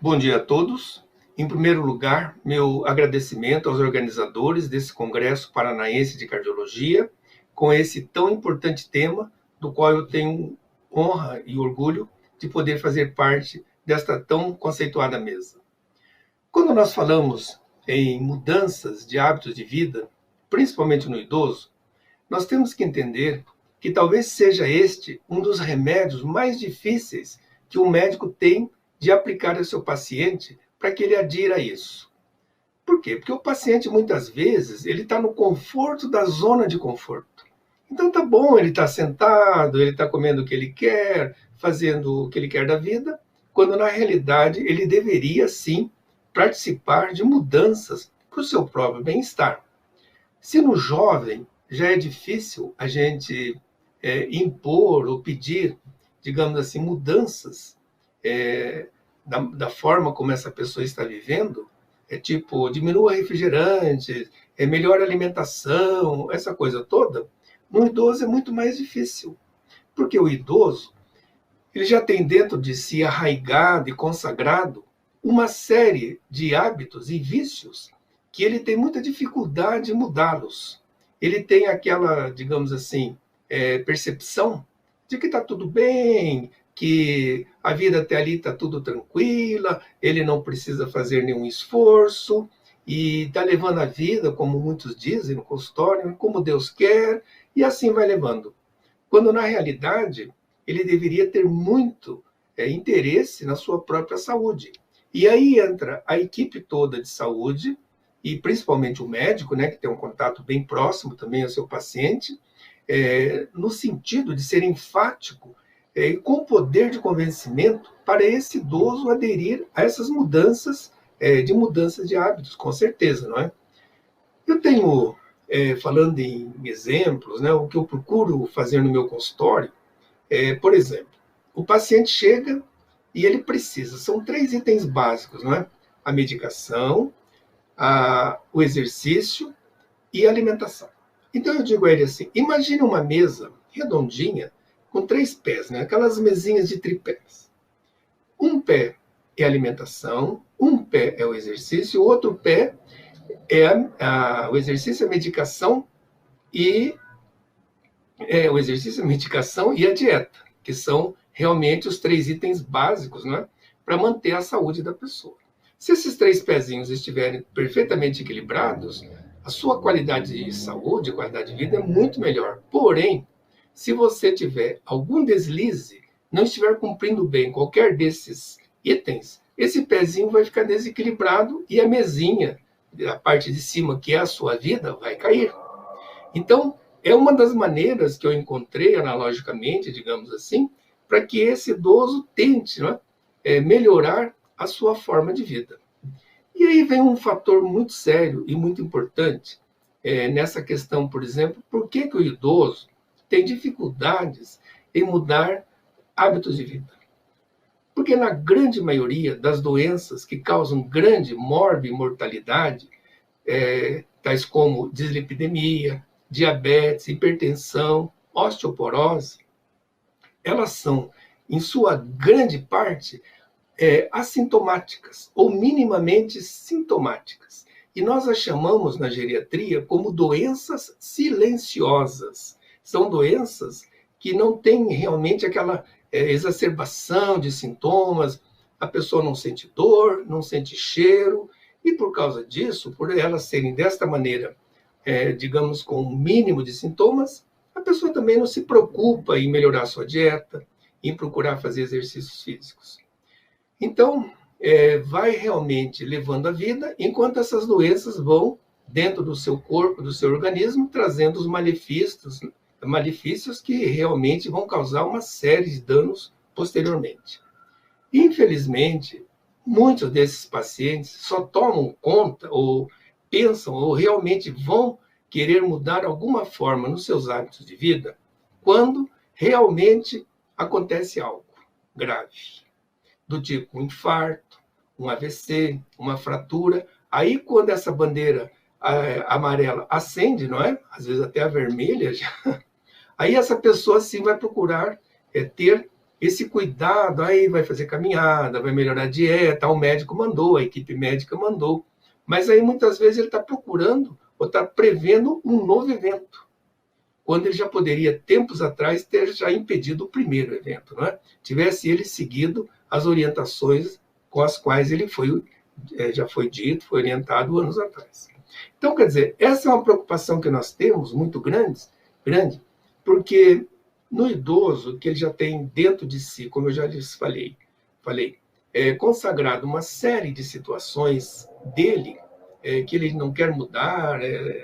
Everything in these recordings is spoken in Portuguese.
Bom dia a todos. Em primeiro lugar, meu agradecimento aos organizadores desse Congresso Paranaense de Cardiologia, com esse tão importante tema, do qual eu tenho honra e orgulho de poder fazer parte desta tão conceituada mesa. Quando nós falamos em mudanças de hábitos de vida, principalmente no idoso, nós temos que entender que talvez seja este um dos remédios mais difíceis que um médico tem de aplicar ao seu paciente para que ele adira a isso. Por quê? Porque o paciente, muitas vezes, ele está no conforto da zona de conforto. Então tá bom, ele está sentado, ele está comendo o que ele quer, fazendo o que ele quer da vida, quando na realidade ele deveria sim participar de mudanças para o seu próprio bem-estar. Se no jovem já é difícil a gente impor ou pedir, digamos assim, mudanças da forma como essa pessoa está vivendo, tipo, diminua refrigerante, melhor alimentação, essa coisa toda, no idoso é muito mais difícil. Porque o idoso, ele já tem dentro de si arraigado e consagrado uma série de hábitos e vícios que ele tem muita dificuldade em mudá-los. Ele tem aquela, digamos assim, percepção de que está tudo bem, que a vida até ali está tudo tranquila, ele não precisa fazer nenhum esforço e está levando a vida, como muitos dizem no consultório, como Deus quer, e assim vai levando. Quando na realidade ele deveria ter muito interesse na sua própria saúde. E aí entra a equipe toda de saúde, e principalmente o médico, né, que tem um contato bem próximo também ao seu paciente, no sentido de ser enfático e com poder de convencimento para esse idoso aderir a essas mudanças, mudanças de hábitos, com certeza, não é? Eu tenho, falando em exemplos, né, o que eu procuro fazer no meu consultório, por exemplo, o paciente chega e ele precisa, são 3 itens básicos, não é? A medicação, o exercício e a alimentação. Então eu digo a ele assim: imagine uma mesa redondinha com 3 pés, né? Aquelas mesinhas de tripés. Um pé é a alimentação, um pé é o exercício, o outro pé é o exercício, a medicação e o exercício, a medicação e a dieta, que são realmente os 3 itens básicos, né, para manter a saúde da pessoa. Se esses 3 pezinhos estiverem perfeitamente equilibrados, a sua qualidade de saúde, qualidade de vida é muito melhor. Porém, se você tiver algum deslize, não estiver cumprindo bem qualquer desses itens, esse pezinho vai ficar desequilibrado e a mesinha, a parte de cima, que é a sua vida, vai cair. Então, é uma das maneiras que eu encontrei, analogicamente, digamos assim, para que esse idoso tente, né, melhorar a sua forma de vida. E aí vem um fator muito sério e muito importante nessa questão, por exemplo, por que o idoso tem dificuldades em mudar hábitos de vida? Porque na grande maioria das doenças que causam grande mortalidade, tais como dislipidemia, diabetes, hipertensão, osteoporose, elas são, em sua grande parte, assintomáticas ou minimamente sintomáticas. E nós as chamamos na geriatria como doenças silenciosas. São doenças que não têm realmente aquela exacerbação de sintomas, a pessoa não sente dor, não sente cheiro, e por causa disso, por elas serem desta maneira, digamos, com um mínimo de sintomas, a pessoa também não se preocupa em melhorar a sua dieta, em procurar fazer exercícios físicos. Então, vai realmente levando a vida, enquanto essas doenças vão dentro do seu corpo, do seu organismo, trazendo os malefícios que realmente vão causar uma série de danos posteriormente. Infelizmente, muitos desses pacientes só tomam conta ou pensam ou realmente vão querer mudar alguma forma nos seus hábitos de vida quando realmente acontece algo grave, do tipo um infarto, um AVC, uma fratura. Aí, quando essa bandeira amarela acende, não é? Às vezes até a vermelha já. Aí essa pessoa sim vai procurar ter esse cuidado, aí vai fazer caminhada, vai melhorar a dieta, o médico mandou, a equipe médica mandou. Mas aí muitas vezes ele está procurando ou está prevendo um novo evento, quando ele já poderia, tempos atrás, ter já impedido o primeiro evento, não é? Tivesse ele seguido as orientações com as quais ele já foi dito, foi orientado anos atrás. Então, quer dizer, essa é uma preocupação que nós temos muito grande, porque no idoso, que ele já tem dentro de si, como eu já lhes falei, consagrado uma série de situações dele, que ele não quer mudar,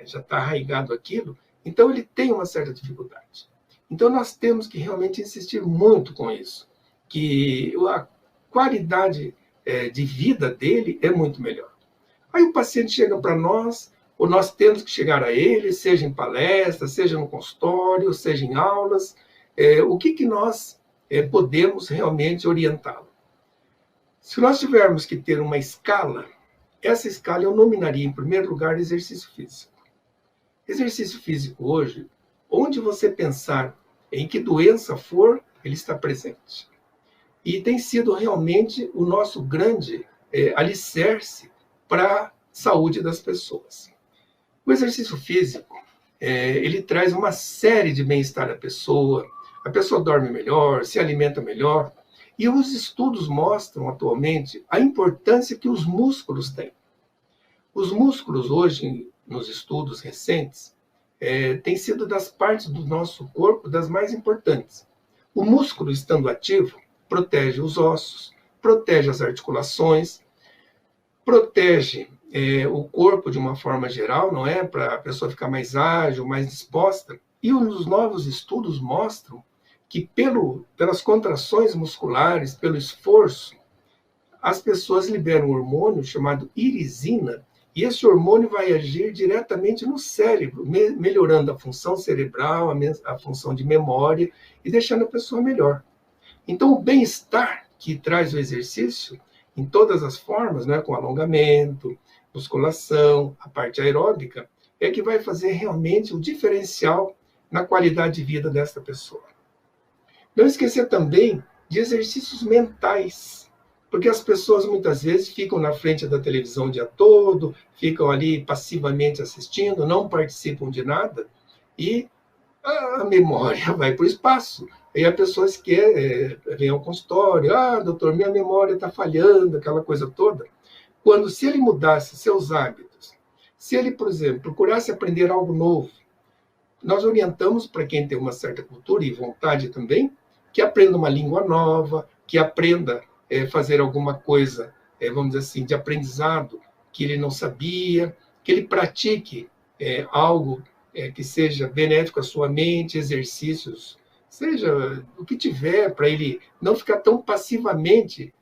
já está arraigado aquilo, então ele tem uma certa dificuldade. Então nós temos que realmente insistir muito com isso, que a qualidade de vida dele é muito melhor. Aí o paciente chega para nós, ou nós temos que chegar a ele, seja em palestra, seja no consultório, seja em aulas, o que nós podemos realmente orientá-lo. Se nós tivermos que ter uma escala, essa escala eu nominaria, em primeiro lugar, exercício físico. Exercício físico hoje, onde você pensar em que doença for, ele está presente. E tem sido realmente o nosso grande alicerce para a saúde das pessoas. O exercício físico, ele traz uma série de bem-estar à pessoa, a pessoa dorme melhor, se alimenta melhor, e os estudos mostram atualmente a importância que os músculos têm. Os músculos hoje, nos estudos recentes, têm sido das partes do nosso corpo das mais importantes. O músculo, estando ativo, protege os ossos, protege as articulações, protege o corpo de uma forma geral, não é? Para a pessoa ficar mais ágil, mais disposta. E os novos estudos mostram que pelas contrações musculares, pelo esforço, as pessoas liberam um hormônio chamado irisina, e esse hormônio vai agir diretamente no cérebro, melhorando a função cerebral, a função de memória e deixando a pessoa melhor. Então, o bem-estar que traz o exercício, em todas as formas, né, com alongamento, musculação, a parte aeróbica, é que vai fazer realmente o diferencial na qualidade de vida dessa pessoa. Não esquecer também de exercícios mentais, porque as pessoas muitas vezes ficam na frente da televisão o dia todo, ficam ali passivamente assistindo, não participam de nada, e a memória vai para o espaço. E a pessoa vem ao consultório, doutor, minha memória está falhando, aquela coisa toda. Quando, se ele mudasse seus hábitos, se ele, por exemplo, procurasse aprender algo novo, nós orientamos para quem tem uma certa cultura e vontade também, que aprenda uma língua nova, que aprenda fazer alguma coisa, vamos dizer assim, de aprendizado que ele não sabia, que ele pratique algo que seja benéfico à sua mente, exercícios, seja o que tiver, para ele não ficar tão passivamente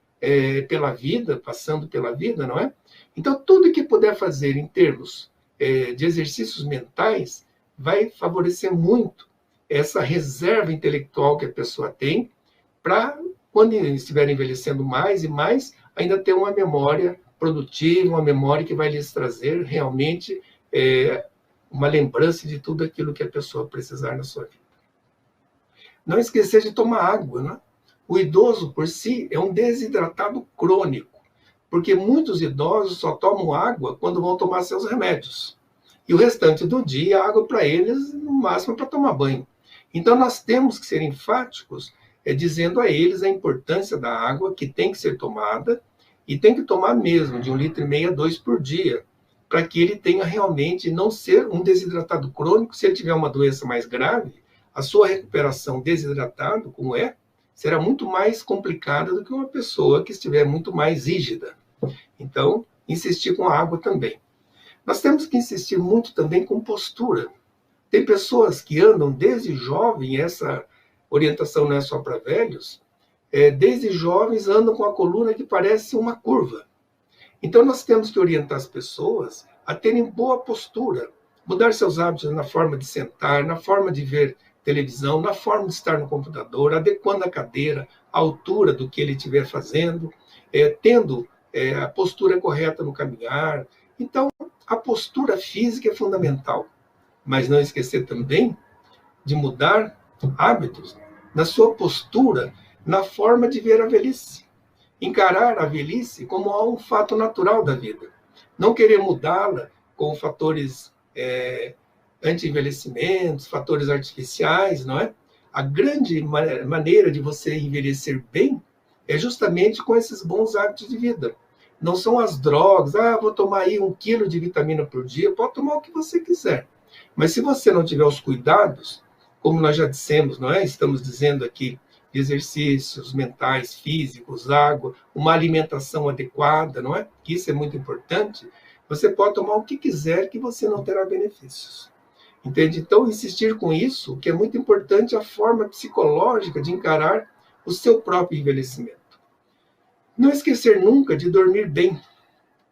pela vida, passando pela vida, não é? Então, tudo que puder fazer em termos de exercícios mentais vai favorecer muito essa reserva intelectual que a pessoa tem para, quando estiver envelhecendo mais e mais, ainda ter uma memória produtiva, uma memória que vai lhes trazer realmente uma lembrança de tudo aquilo que a pessoa precisar na sua vida. Não esquecer de tomar água, né? O idoso, por si, é um desidratado crônico, porque muitos idosos só tomam água quando vão tomar seus remédios. E o restante do dia, a água para eles, no máximo, para tomar banho. Então, nós temos que ser enfáticos, dizendo a eles a importância da água que tem que ser tomada, e tem que tomar mesmo, de 1,5 litro a 2 por dia, para que ele tenha realmente, não ser um desidratado crônico. Se ele tiver uma doença mais grave, a sua recuperação desidratado, como será muito mais complicada do que uma pessoa que estiver muito mais rígida. Então, insistir com a água também. Nós temos que insistir muito também com postura. Tem pessoas que andam desde jovem, essa orientação não é só para velhos, desde jovens andam com a coluna que parece uma curva. Então nós temos que orientar as pessoas a terem boa postura, mudar seus hábitos na forma de sentar, na forma de ver televisão, na forma de estar no computador, adequando a cadeira à altura do que ele estiver fazendo, tendo a postura correta no caminhar. Então, a postura física é fundamental, mas não esquecer também de mudar hábitos na sua postura na forma de ver a velhice. Encarar a velhice como um fato natural da vida. Não querer mudá-la com fatores anti-envelhecimentos, fatores artificiais, não é? A grande maneira de você envelhecer bem é justamente com esses bons hábitos de vida. Não são as drogas, vou tomar aí 1 quilo de vitamina por dia, pode tomar o que você quiser. Mas se você não tiver os cuidados, como nós já dissemos, não é? Estamos dizendo aqui, exercícios mentais, físicos, água, uma alimentação adequada, não é? Que isso é muito importante. Você pode tomar o que quiser que você não terá benefícios. Entende? Então, insistir com isso, que é muito importante, a forma psicológica de encarar o seu próprio envelhecimento. Não esquecer nunca de dormir bem.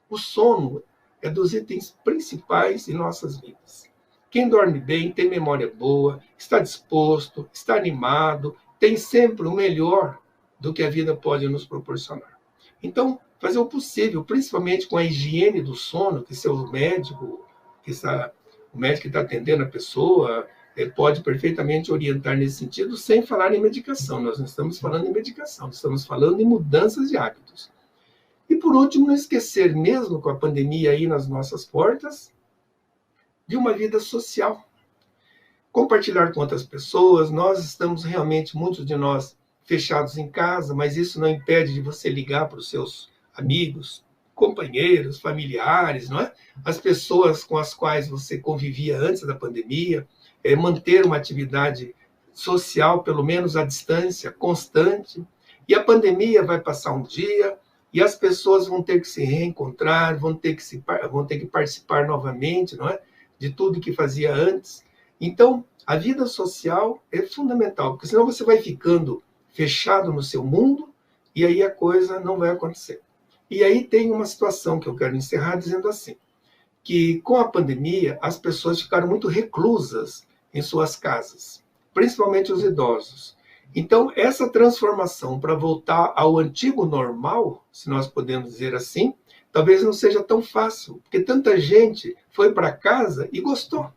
O sono é dos itens principais em nossas vidas. Quem dorme bem, tem memória boa, está disposto, está animado, tem sempre o melhor do que a vida pode nos proporcionar. Então, fazer o possível, principalmente com a higiene do sono, que seu médico, o médico que está atendendo a pessoa, pode perfeitamente orientar nesse sentido, sem falar em medicação. Nós não estamos falando em medicação, estamos falando em mudanças de hábitos. E, por último, não esquecer, mesmo com a pandemia aí nas nossas portas, de uma vida social. Compartilhar com outras pessoas. Nós estamos realmente, muitos de nós, fechados em casa, mas isso não impede de você ligar para os seus amigos, companheiros, familiares, não é? As pessoas com as quais você convivia antes da pandemia, manter uma atividade social, pelo menos à distância, constante. E a pandemia vai passar um dia e as pessoas vão ter que se reencontrar, vão ter que participar novamente, não é? De tudo que fazia antes. Então, a vida social é fundamental, porque senão você vai ficando fechado no seu mundo e aí a coisa não vai acontecer. E aí tem uma situação que eu quero encerrar dizendo assim, que com a pandemia as pessoas ficaram muito reclusas em suas casas, principalmente os idosos. Então, essa transformação para voltar ao antigo normal, se nós podemos dizer assim, talvez não seja tão fácil, porque tanta gente foi para casa e gostou.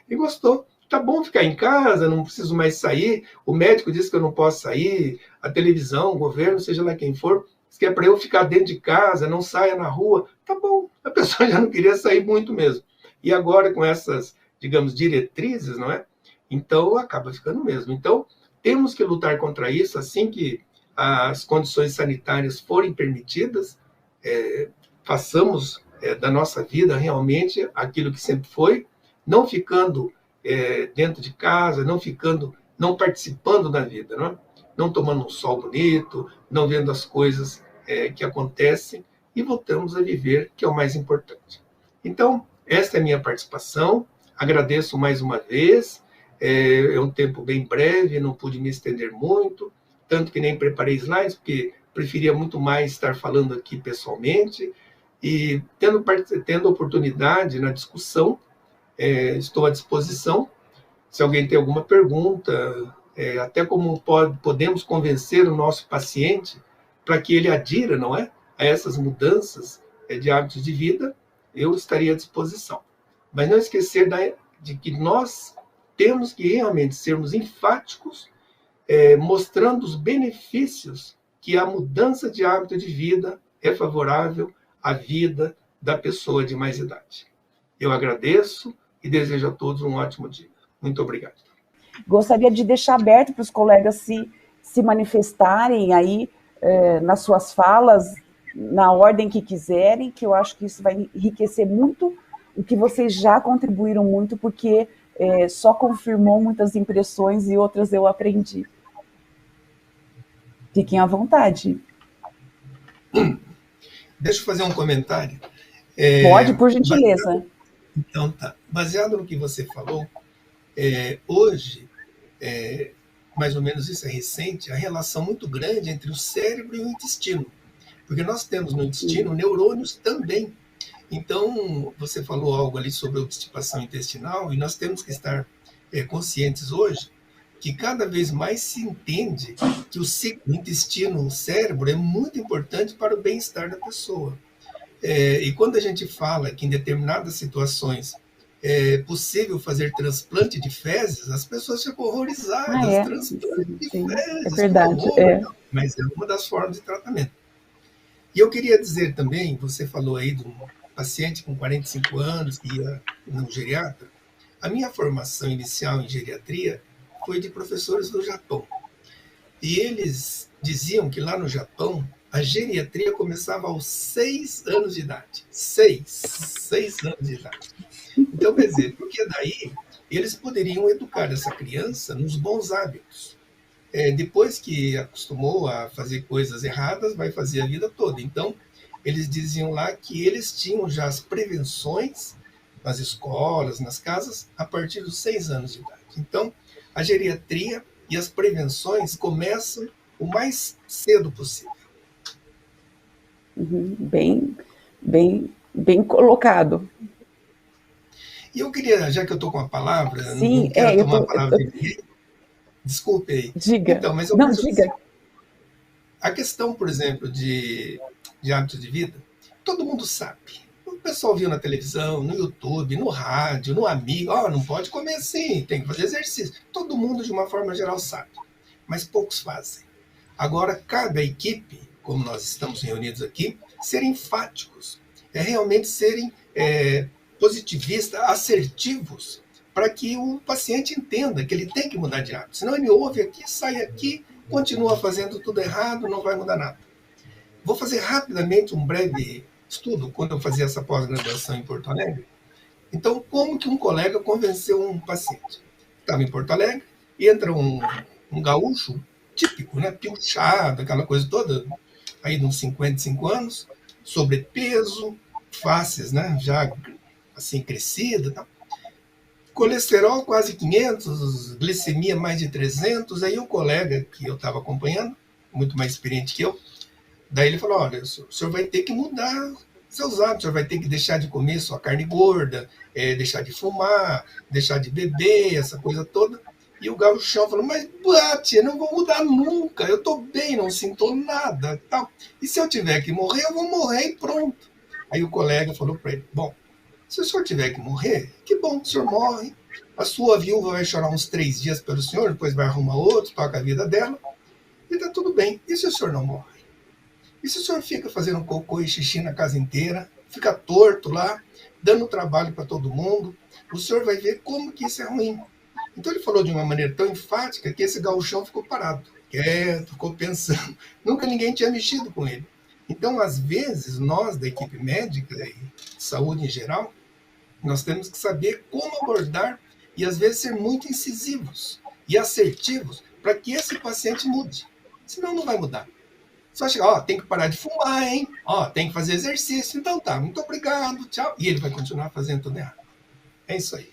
E gostou. Tá bom ficar em casa, não preciso mais sair. O médico disse que eu não posso sair, a televisão, o governo, seja lá quem for, diz que é para eu ficar dentro de casa, não saia na rua. Tá bom, a pessoa já não queria sair muito mesmo. E agora com essas, digamos, diretrizes, não é? Então acaba ficando mesmo. Então temos que lutar contra isso assim que as condições sanitárias forem permitidas, façamos da nossa vida realmente aquilo que sempre foi, não ficando dentro de casa, não participando da vida, não tomando um sol bonito, não vendo as coisas que acontecem e voltamos a viver, que é o mais importante. Então, esta é a minha participação, agradeço mais uma vez, é um tempo bem breve, não pude me estender muito, tanto que nem preparei slides, porque preferia muito mais estar falando aqui pessoalmente, e tendo oportunidade na discussão, estou à disposição. Se alguém tem alguma pergunta, até como podemos convencer o nosso paciente para que ele adira, não é, a essas mudanças de hábitos de vida, eu estaria à disposição. Mas não esquecer de que nós temos que realmente sermos enfáticos, mostrando os benefícios que a mudança de hábito de vida é favorável à vida da pessoa de mais idade. Eu agradeço e desejo a todos um ótimo dia. Muito obrigado. Gostaria de deixar aberto para os colegas se manifestarem aí nas suas falas, na ordem que quiserem, que eu acho que isso vai enriquecer muito o que vocês já contribuíram muito, porque só confirmou muitas impressões e outras eu aprendi. Fiquem à vontade. Deixa eu fazer um comentário. Pode, por gentileza. Então tá. Baseado no que você falou, hoje, mais ou menos isso é recente, a relação muito grande entre o cérebro e o intestino. Porque nós temos no intestino neurônios também. Então, você falou algo ali sobre a obstipação intestinal, e nós temos que estar conscientes hoje que cada vez mais se entende que o intestino, o cérebro, é muito importante para o bem-estar da pessoa. E quando a gente fala que em determinadas situações é possível fazer transplante de fezes, as pessoas ficam horrorizadas. Transplante de É fezes, que verdade. horror! Mas é uma das formas de tratamento. E eu queria dizer também, você falou aí de um paciente com 45 anos que ia no geriatra. A minha formação inicial em geriatria foi de professores do Japão. E eles diziam que lá no Japão a geriatria começava aos 6 anos de idade. 6 anos de idade. Então, quer dizer, porque daí eles poderiam educar essa criança nos bons hábitos. Depois que acostumou a fazer coisas erradas, vai fazer a vida toda. Então, eles diziam lá que eles tinham já as prevenções nas escolas, nas casas, a partir dos 6 anos de idade. Então, a geriatria e as prevenções começam o mais cedo possível. Bem colocado. E eu queria, já que eu estou com a palavra, Sim, não quero tomar a palavra de ninguém. Desculpe aí. Diga. Então, mas eu não, penso diga. Assim, a questão, por exemplo, de hábitos de vida, todo mundo sabe. O pessoal viu na televisão, no YouTube, no rádio, no amigo, não pode comer assim, tem que fazer exercício. Todo mundo, de uma forma geral, sabe, mas poucos fazem. Agora, cabe à equipe, como nós estamos reunidos aqui, serem enfáticos, realmente serem positivistas, assertivos, para que o paciente entenda que ele tem que mudar de hábito. Senão ele ouve aqui, sai aqui, continua fazendo tudo errado, não vai mudar nada. Vou fazer rapidamente um breve estudo, quando eu fazia essa pós-graduação em Porto Alegre. Então, como que um colega convenceu um paciente? Estava em Porto Alegre, entra um gaúcho, típico, né, pilchado, aquela coisa toda, aí de uns 55 anos, sobrepeso, faces, né, já assim, crescida, tá? Colesterol quase 500, glicemia mais de 300, aí o colega que eu estava acompanhando, muito mais experiente que eu, daí ele falou, olha, o senhor vai ter que mudar seus hábitos, o senhor vai ter que deixar de comer sua carne gorda, deixar de fumar, deixar de beber, essa coisa toda. E o gauchão falou, mas bate, eu não vou mudar nunca, eu estou bem, não sinto nada. Tal. E se eu tiver que morrer, eu vou morrer e pronto. Aí o colega falou para ele, bom, se o senhor tiver que morrer, que bom, o senhor morre. A sua viúva vai chorar uns 3 dias pelo senhor, depois vai arrumar outro, toca a vida dela, e está tudo bem. E se o senhor não morre? E se o senhor fica fazendo cocô e xixi na casa inteira, fica torto lá, dando trabalho para todo mundo, o senhor vai ver como que isso é ruim. Então ele falou de uma maneira tão enfática que esse gauchão ficou parado, quieto, ficou pensando. Nunca ninguém tinha mexido com ele. Então, às vezes, nós da equipe médica e saúde em geral, nós temos que saber como abordar e, às vezes, ser muito incisivos e assertivos para que esse paciente mude. Senão, não vai mudar. Só chegar, tem que parar de fumar, hein? Tem que fazer exercício. Então tá, muito obrigado, tchau. E ele vai continuar fazendo tudo errado. É isso aí.